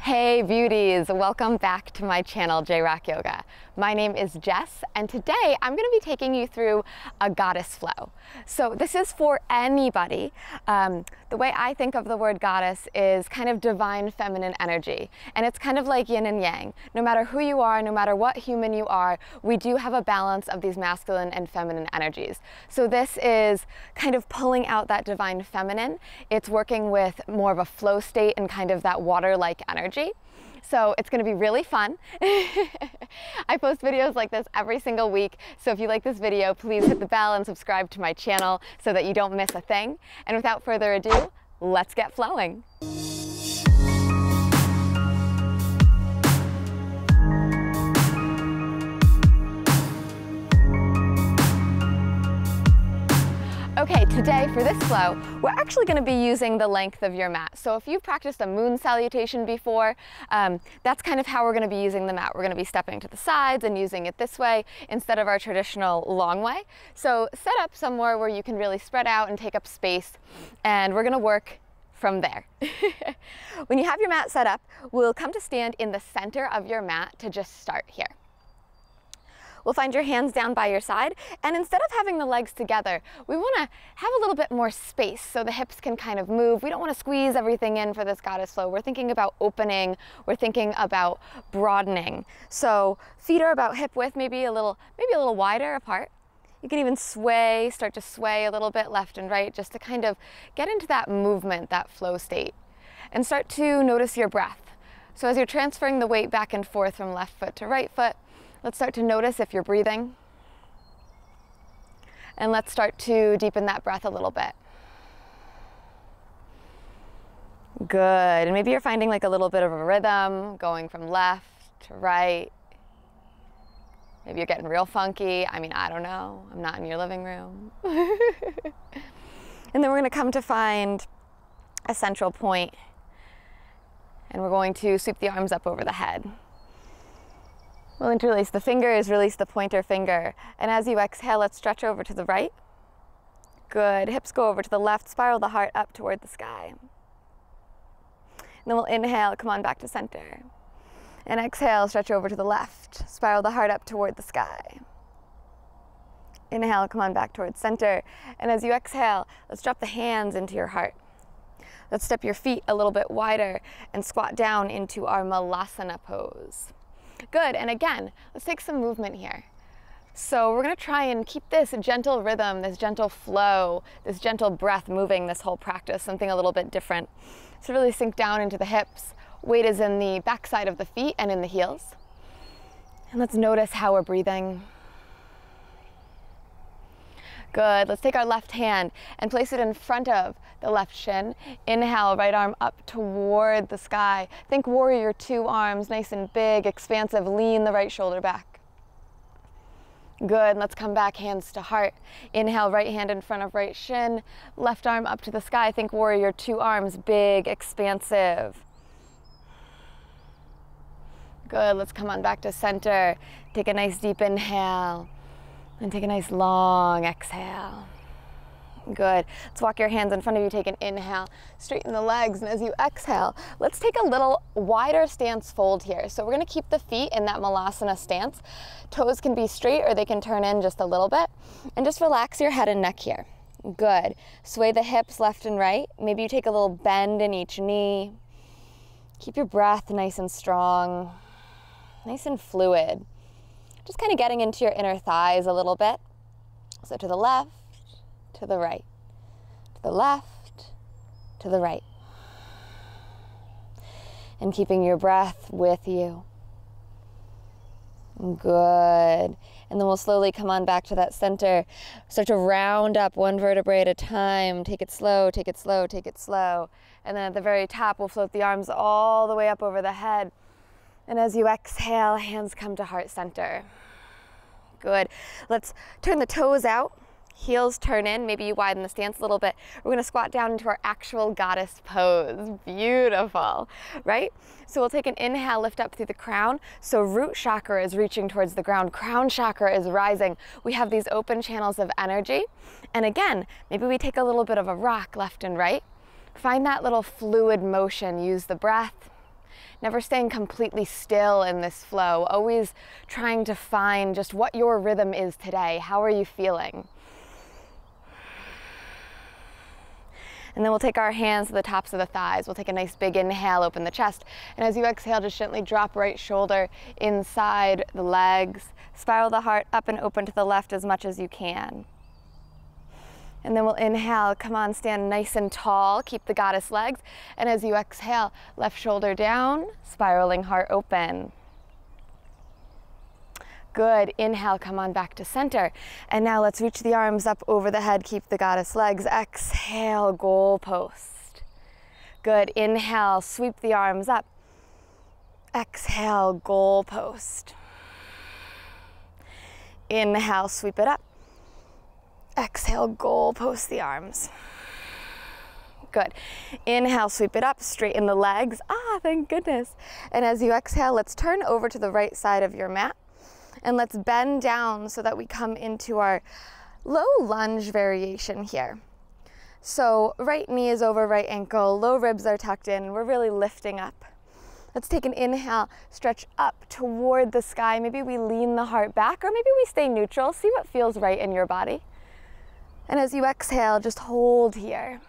Hey beauties, welcome back to my channel, J-Rock Yoga. My name is Jess, and today I'm going to be taking you through a goddess flow. So this is for anybody. The way I think of the word goddess is kind of divine feminine energy, and it's kind of like yin and yang. No matter who you are, no matter what human you are, we do have a balance of these masculine and feminine energies. So this is kind of pulling out that divine feminine. It's working with more of a flow state and kind of that water-like energy. So it's going to be really fun. I post videos like this every single week, so if you like this video, please hit the bell and subscribe to my channel so that you don't miss a thing. And without further ado, let's get flowing. Okay, today for this flow, we're actually going to be using the length of your mat. So if you've practiced a moon salutation before, that's kind of how we're going to be using the mat. We're going to be stepping to the sides and using it this way instead of our traditional long way. So set up somewhere where you can really spread out and take up space, and we're going to work from there. When you have your mat set up, we'll come to stand in the center of your mat to just start here. We'll find your hands down by your side, and instead of having the legs together, we want to have a little bit more space so the hips can kind of move. We don't want to squeeze everything in for this goddess flow. We're thinking about opening, we're thinking about broadening. So feet are about hip width, maybe a little wider apart. You can even sway, start to sway a little bit left and right just to kind of get into that movement, that flow state. And start to notice your breath. So as you're transferring the weight back and forth from left foot to right foot, let's start to notice if you're breathing. And let's start to deepen that breath a little bit. Good. And maybe you're finding like a little bit of a rhythm going from left to right. Maybe you're getting real funky. I mean, I don't know. I'm not in your living room. And then we're going to come to find a central point. And we're going to sweep the arms up over the head. We'll interlace the fingers, release the pointer finger. And as you exhale, let's stretch over to the right. Good. Hips go over to the left, spiral the heart up toward the sky. And then we'll inhale, come on back to center. And exhale, stretch over to the left, spiral the heart up toward the sky. Inhale, come on back towards center. And as you exhale, let's drop the hands into your heart. Let's step your feet a little bit wider and squat down into our malasana pose. Good, and again, let's take some movement here. So we're going to try and keep this gentle rhythm, this gentle flow, this gentle breath moving this whole practice, something a little bit different. So really sink down into the hips. Weight is in the backside of the feet and in the heels. And let's notice how we're breathing. Good. Let's take our left hand and place it in front of the left shin. Inhale, right arm up toward the sky. Think warrior two arms, nice and big, expansive. Lean the right shoulder back. Good. Let's come back, hands to heart. Inhale, right hand in front of right shin. Left arm up to the sky. Think warrior two arms, big, expansive. Good. Let's come on back to center. Take a nice deep inhale. And take a nice long exhale. Good. Let's walk your hands in front of you. Take an inhale, straighten the legs, and as you exhale, let's take a little wider stance fold here. So we're going to keep the feet in that malasana stance. Toes can be straight or they can turn in just a little bit. And just relax your head and neck here. Good. Sway the hips left and right. Maybe you take a little bend in each knee. Keep your breath nice and strong, nice and fluid. Just kind of getting into your inner thighs a little bit. So to the left, to the right, to the left, to the right. And keeping your breath with you. Good. And then we'll slowly come on back to that center. Start to round up one vertebrae at a time. Take it slow, take it slow, take it slow. And then at the very top, we'll float the arms all the way up over the head. And as you exhale, hands come to heart center. Good. Let's turn the toes out. Heels turn in. Maybe you widen the stance a little bit. We're going to squat down into our actual goddess pose. Beautiful, right? So we'll take an inhale, lift up through the crown. So root chakra is reaching towards the ground. Crown chakra is rising. We have these open channels of energy. And again, maybe we take a little bit of a rock left and right. Find that little fluid motion. Use the breath. Never staying completely still in this flow, always trying to find just what your rhythm is today. How are you feeling? And then we'll take our hands to the tops of the thighs. We'll take a nice big inhale, open the chest. And as you exhale, just gently drop right shoulder inside the legs. Spiral the heart up and open to the left as much as you can. And then we'll inhale, come on, stand nice and tall, keep the goddess legs. And as you exhale, left shoulder down, spiraling heart open. Good, inhale, come on back to center. And now let's reach the arms up over the head, keep the goddess legs. Exhale, goalpost. Good, inhale, sweep the arms up. Exhale, goalpost. Inhale, sweep it up. Exhale, goalpost the arms. Good. Inhale, sweep it up, straighten the legs. Ah, thank goodness. And as you exhale, let's turn over to the right side of your mat. And let's bend down so that we come into our low lunge variation here. So right knee is over right ankle, low ribs are tucked in, we're really lifting up. Let's take an inhale, stretch up toward the sky. Maybe we lean the heart back, or maybe we stay neutral. See what feels right in your body. And as you exhale, just hold here.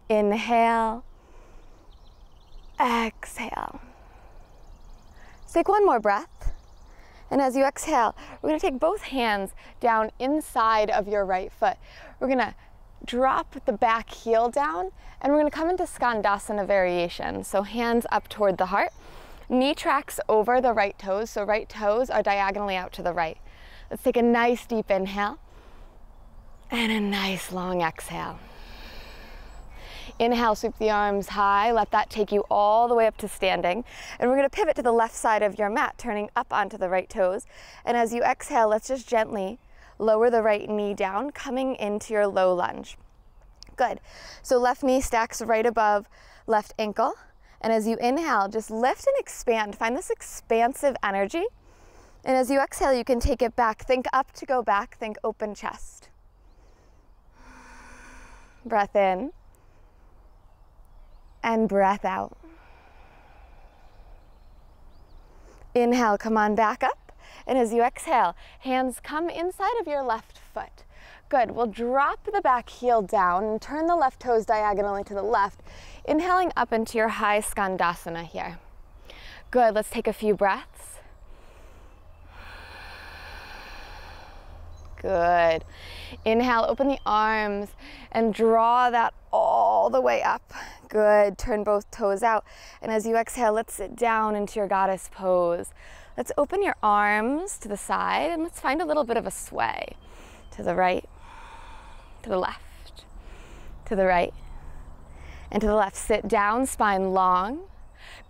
Inhale, exhale. Let's take one more breath. And as you exhale, we're going to take both hands down inside of your right foot. We're going to drop the back heel down, and we're going to come into Skandasana variation. So hands up toward the heart. Knee tracks over the right toes, so right toes are diagonally out to the right. Let's take a nice deep inhale and a nice long exhale. Inhale, sweep the arms high. Let that take you all the way up to standing. And we're going to pivot to the left side of your mat, turning up onto the right toes. And as you exhale, let's just gently lower the right knee down, coming into your low lunge. Good. So left knee stacks right above left ankle. And as you inhale, just lift and expand. Find this expansive energy. And as you exhale, you can take it back. Think up to go back. Think open chest. Breath in. And breath out. Inhale, come on back up. And as you exhale, hands come inside of your left foot. Good, we'll drop the back heel down and turn the left toes diagonally to the left, inhaling up into your high Skandasana here. Good, let's take a few breaths. Good. Inhale, open the arms and draw that all the way up. Good, turn both toes out. And as you exhale, let's sit down into your goddess pose. Let's open your arms to the side and let's find a little bit of a sway. To the right, to the left, to the right, and to the left. Sit down, spine long.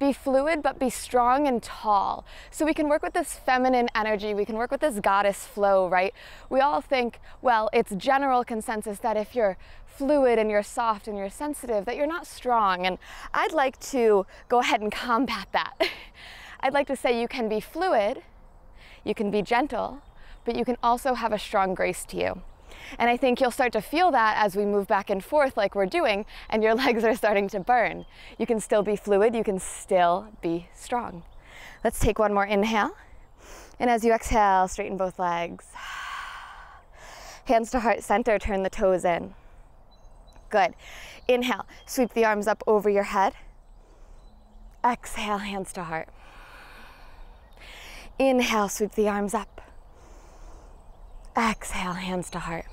Be fluid, but be strong and tall. So we can work with this feminine energy, we can work with this goddess flow, right? We all think, well, it's general consensus that if you're fluid and you're soft and you're sensitive, that you're not strong. And I'd like to go ahead and combat that. I'd like to say you can be fluid, you can be gentle, but you can also have a strong grace to you. And I think you'll start to feel that as we move back and forth like we're doing, and your legs are starting to burn. You can still be fluid, you can still be strong. Let's take one more inhale. And as you exhale, straighten both legs. Hands to heart center, turn the toes in. Good. Inhale, sweep the arms up over your head. Exhale, hands to heart. Inhale, sweep the arms up. Exhale, hands to heart.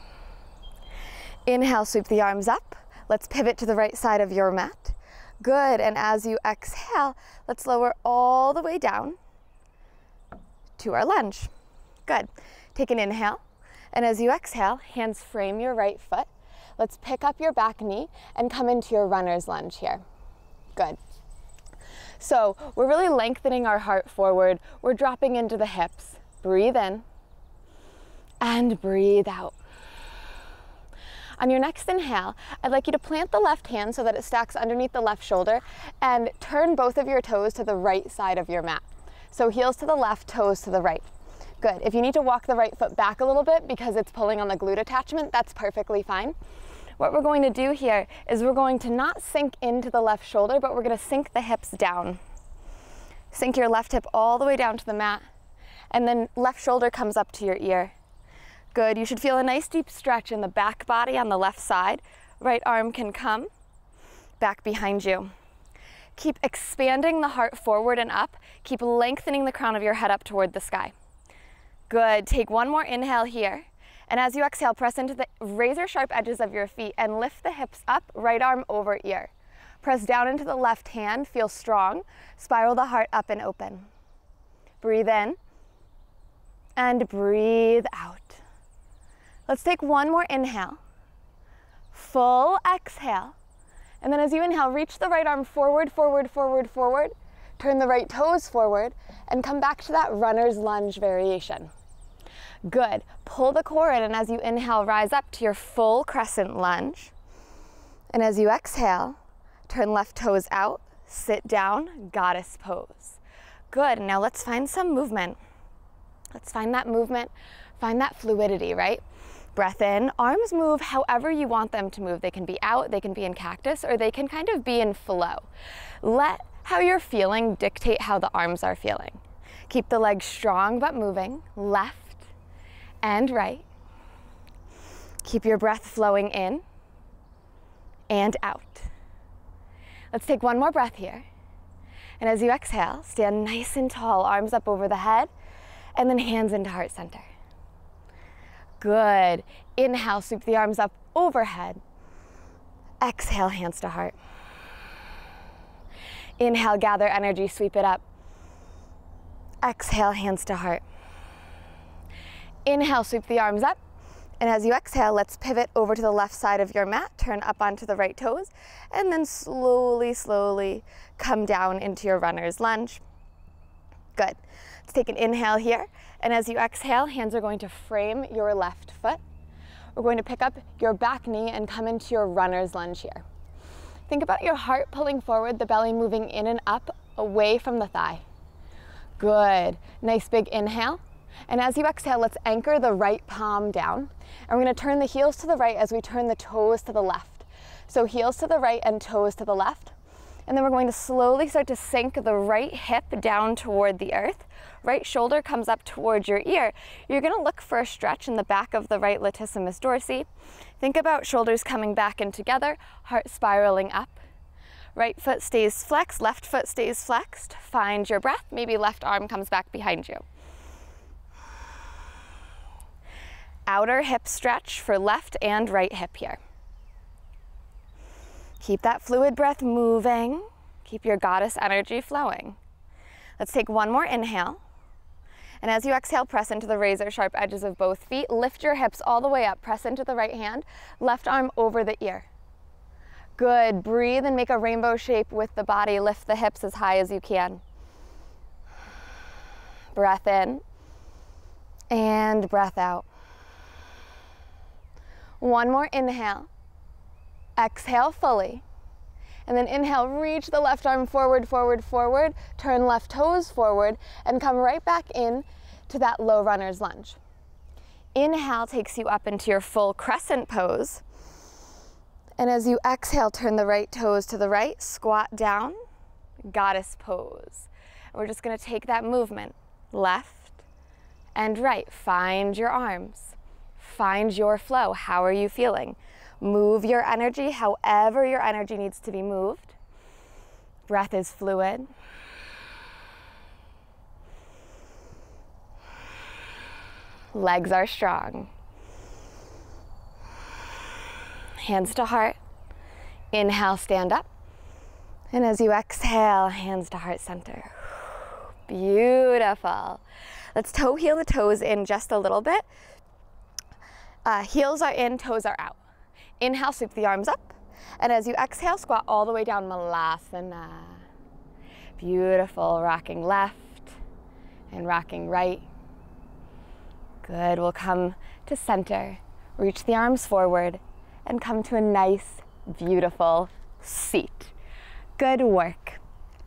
Inhale, sweep the arms up. Let's pivot to the right side of your mat. Good, and as you exhale, let's lower all the way down to our lunge. Good. Take an inhale, and as you exhale, hands frame your right foot. Let's pick up your back knee and come into your runner's lunge here. Good. So we're really lengthening our heart forward. We're dropping into the hips. Breathe in. And breathe out. On your next inhale, I'd like you to plant the left hand so that it stacks underneath the left shoulder and turn both of your toes to the right side of your mat. So heels to the left, toes to the right. Good. If you need to walk the right foot back a little bit because it's pulling on the glute attachment, that's perfectly fine. What we're going to do here is we're going to not sink into the left shoulder, but we're going to sink the hips down. Sink your left hip all the way down to the mat, and then left shoulder comes up to your ear. Good. You should feel a nice deep stretch in the back body on the left side. Right arm can come back behind you. Keep expanding the heart forward and up. Keep lengthening the crown of your head up toward the sky. Good. Take one more inhale here. And as you exhale, press into the razor sharp edges of your feet and lift the hips up, right arm over ear. Press down into the left hand, feel strong. Spiral the heart up and open. Breathe in and breathe out. Let's take one more inhale. Full exhale. And then as you inhale, reach the right arm forward, forward, forward, forward. Turn the right toes forward and come back to that runner's lunge variation. Good. Pull the core in, and as you inhale, rise up to your full crescent lunge. And as you exhale, turn left toes out, sit down, goddess pose. Good. Now let's find some movement. Let's find that movement, find that fluidity, right? Breath in, arms move however you want them to move. They can be out, they can be in cactus, or they can kind of be in flow. Let how you're feeling dictate how the arms are feeling. Keep the legs strong but moving, left and right. Keep your breath flowing in and out. Let's take one more breath here. And as you exhale, stand nice and tall, arms up over the head, and then hands into heart center. Good. Inhale, sweep the arms up overhead. Exhale, hands to heart. Inhale, gather energy, sweep it up. Exhale, hands to heart. Inhale, sweep the arms up. And as you exhale, let's pivot over to the left side of your mat, turn up onto the right toes, and then slowly, slowly come down into your runner's lunge. Good. Let's take an inhale here. And as you exhale, hands are going to frame your left foot. We're going to pick up your back knee and come into your runner's lunge here. Think about your heart pulling forward, the belly moving in and up, away from the thigh. Good. Nice big inhale. And as you exhale, let's anchor the right palm down. And we're going to turn the heels to the right as we turn the toes to the left. So heels to the right and toes to the left. And then we're going to slowly start to sink the right hip down toward the earth. Right shoulder comes up towards your ear. You're going to look for a stretch in the back of the right latissimus dorsi. Think about shoulders coming back and together, heart spiraling up. Right foot stays flexed, left foot stays flexed. Find your breath. Maybe left arm comes back behind you. Outer hip stretch for left and right hip here. Keep that fluid breath moving. Keep your goddess energy flowing. Let's take one more inhale. And as you exhale, press into the razor sharp edges of both feet. Lift your hips all the way up. Press into the right hand. Left arm over the ear. Good. Breathe and make a rainbow shape with the body. Lift the hips as high as you can. Breath in and breath out. One more inhale. Exhale fully. And then inhale, reach the left arm forward, forward, forward. Turn left toes forward and come right back in to that low runner's lunge. Inhale takes you up into your full crescent pose. And as you exhale, turn the right toes to the right, squat down, goddess pose. And we're just going to take that movement, left and right. Find your arms. Find your flow. How are you feeling? Move your energy however your energy needs to be moved. Breath is fluid. Legs are strong. Hands to heart. Inhale, stand up. And as you exhale, hands to heart center. Beautiful. Let's toe heel the toes in just a little bit. Heels are in, toes are out. Inhale, sweep the arms up. And as you exhale, squat all the way down, Malasana. Beautiful. Rocking left and rocking right. Good. We'll come to center. Reach the arms forward and come to a nice, beautiful seat. Good work.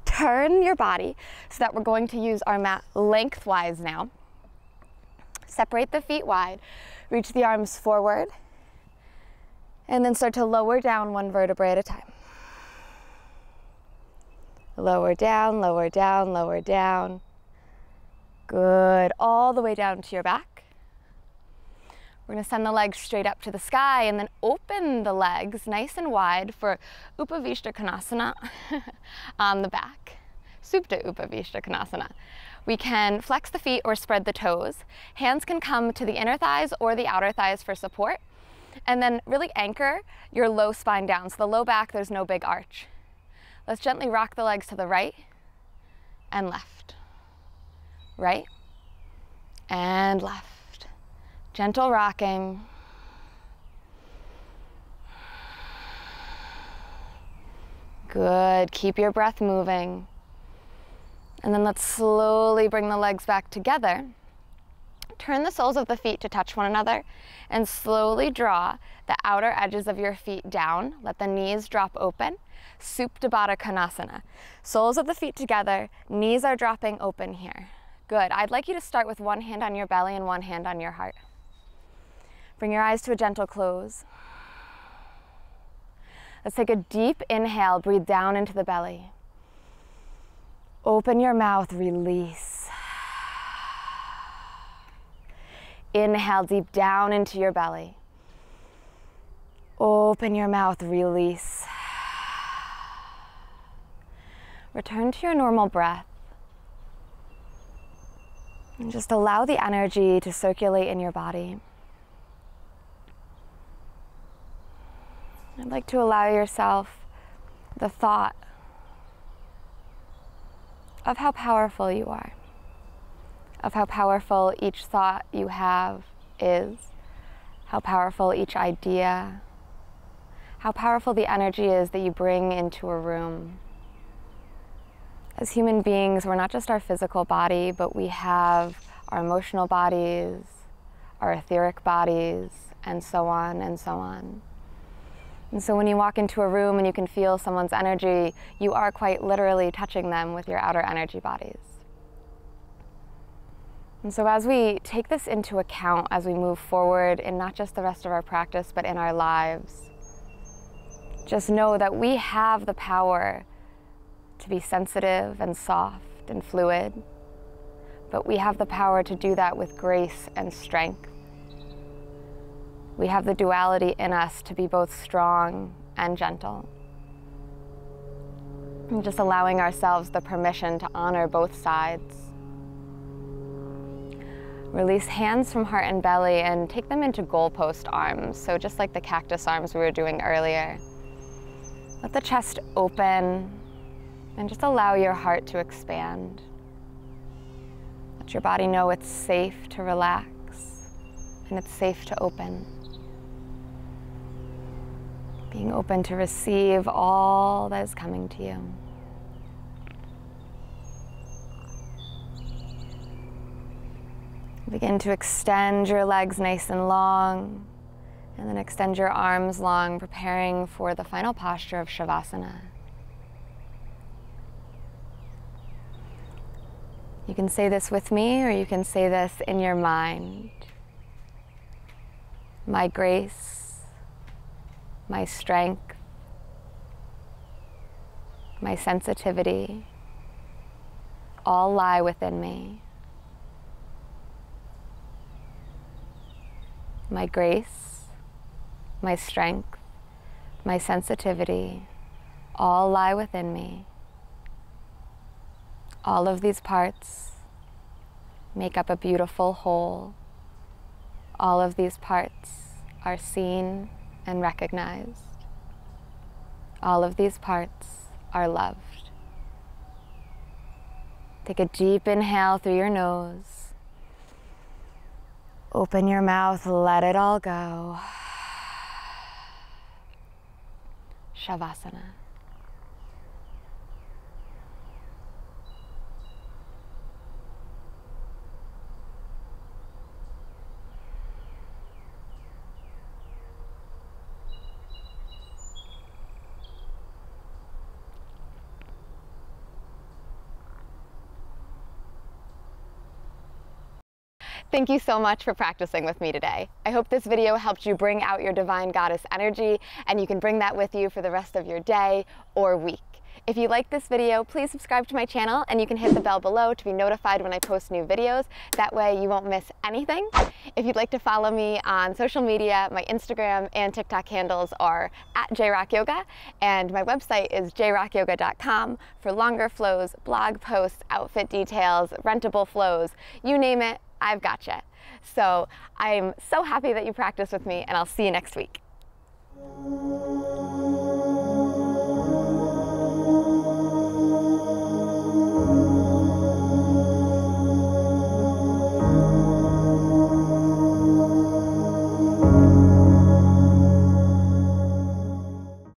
Turn your body so that we're going to use our mat lengthwise now. Separate the feet wide. Reach the arms forward And then start to lower down one vertebrae at a time. Lower down, lower down, lower down. Good, all the way down to your back. We're gonna send the legs straight up to the sky and then open the legs nice and wide for Upavishta Konasana on the back. Supta Upavishta Konasana. We can flex the feet or spread the toes. Hands can come to the inner thighs or the outer thighs for support. And then really anchor your low spine down. So the low back, there's no big arch. Let's gently rock the legs to the right and left. Right and left. Gentle rocking. Good, keep your breath moving. And then let's slowly bring the legs back together. Turn the soles of the feet to touch one another and slowly draw the outer edges of your feet down. Let the knees drop open. Supta Baddha Konasana. Soles of the feet together, knees are dropping open here. Good. I'd like you to start with one hand on your belly and one hand on your heart. Bring your eyes to a gentle close. Let's take a deep inhale, breathe down into the belly. Open your mouth, release. Inhale deep down into your belly. Open your mouth, release. Return to your normal breath. And just allow the energy to circulate in your body. I'd like to allow yourself the thought of how powerful you are, of how powerful each thought you have is, how powerful each idea, how powerful the energy is that you bring into a room. As human beings, we're not just our physical body, but we have our emotional bodies, our etheric bodies, and so on and so on. And so when you walk into a room and you can feel someone's energy, you are quite literally touching them with your outer energy bodies. And so as we take this into account, as we move forward in not just the rest of our practice, but in our lives, just know that we have the power to be sensitive and soft and fluid, but we have the power to do that with grace and strength. We have the duality in us to be both strong and gentle. And just allowing ourselves the permission to honor both sides. Release hands from heart and belly and take them into goalpost arms. So just like the cactus arms we were doing earlier. Let the chest open and just allow your heart to expand. Let your body know it's safe to relax and it's safe to open. Being open to receive all that is coming to you. Begin to extend your legs nice and long, and then extend your arms long, preparing for the final posture of shavasana. You can say this with me, or you can say this in your mind. My grace, my strength, my sensitivity, all lie within me. My grace, my strength, my sensitivity, all lie within me. All of these parts make up a beautiful whole. All of these parts are seen and recognized. All of these parts are loved. Take a deep inhale through your nose. Open your mouth, let it all go. Shavasana. Thank you so much for practicing with me today. I hope this video helped you bring out your divine goddess energy, and you can bring that with you for the rest of your day or week. If you like this video, please subscribe to my channel, and you can hit the bell below to be notified when I post new videos. That way you won't miss anything. If you'd like to follow me on social media, my Instagram and TikTok handles are @jrockyoga, and my website is jrockyoga.com for longer flows, blog posts, outfit details, rentable flows, you name it, I've got you. So I'm so happy that you practiced with me, and I'll see you next week.